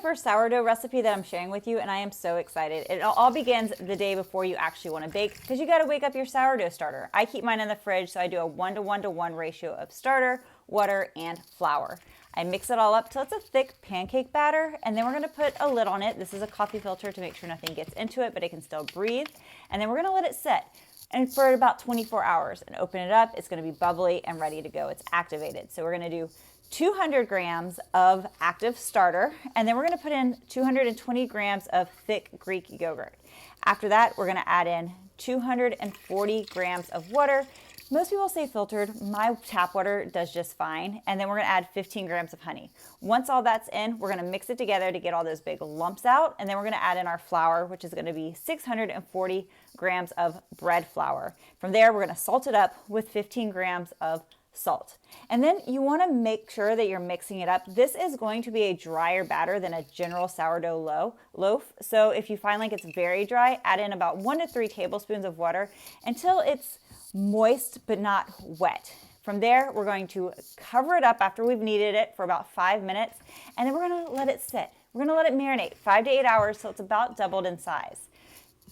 first sourdough recipe that I'm sharing with you, and I am so excited. It all begins the day before you actually want to bake, because you got to wake up your sourdough starter. I keep mine in the fridge, so I do a 1:1:1 ratio of starter, water, and flour. I mix it all up till it's a thick pancake batter, and then we're going to put a lid on it. This is a coffee filter to make sure nothing gets into it, but it can still breathe. And then we're going to let it sit and for about 24 hours and open it up. It's going to be bubbly and ready to go. It's activated. So we're going to do 200 grams of active starter, and then we're going to put in 220 grams of thick Greek yogurt. After that, we're going to add in 240 grams of water. Most people say filtered. My tap water does just fine. And then we're going to add 15 grams of honey. Once all that's in, we're going to mix it together to get all those big lumps out. And then we're going to add in our flour, which is going to be 640 grams of bread flour. From there, we're going to salt it up with 15 grams of salt. And then you want to make sure that you're mixing it up. This is going to be a drier batter than a general sourdough loaf. So if you find like it's very dry, add in about 1 to 3 tablespoons of water until it's moist but not wet. From there, we're going to cover it up after we've kneaded it for about 5 minutes, and then we're going to let it sit. We're going to let it marinate 5 to 8 hours till it's about doubled in size.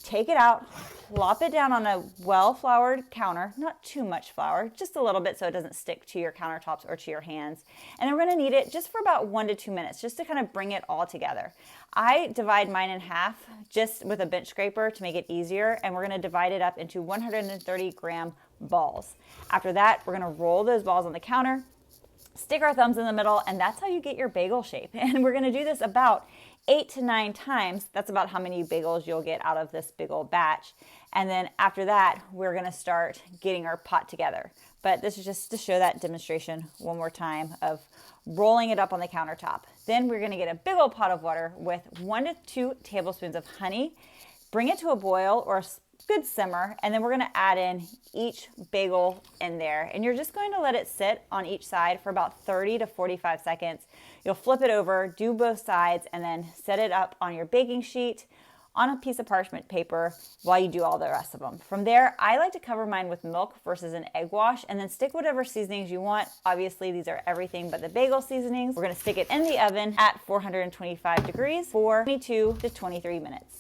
Take it out, plop it down on a well-floured counter, not too much flour, just a little bit so it doesn't stick to your countertops or to your hands. And then we're going to knead it just for about 1 to 2 minutes, just to kind of bring it all together. I divide mine in half just with a bench scraper to make it easier, and we're going to divide it up into 130 gram balls. After that, we're going to roll those balls on the counter, stick our thumbs in the middle, and that's how you get your bagel shape. And we're going to do this about 8 to 9 times. That's about how many bagels you'll get out of this big old batch. And then after that, we're going to start getting our pot together. But this is just to show that demonstration one more time of rolling it up on the countertop. Then we're going to get a big old pot of water with 1 to 2 tablespoons of honey. Bring it to a boil or a good simmer, and then we're going to add in each bagel in there, and you're just going to let it sit on each side for about 30 to 45 seconds. You'll flip it over, do both sides, and then set it up on your baking sheet on a piece of parchment paper while you do all the rest of them. From there, I like to cover mine with milk versus an egg wash, and then stick whatever seasonings you want. Obviously, these are everything but the bagel seasonings. We're going to stick it in the oven at 425 degrees for 22 to 23 minutes.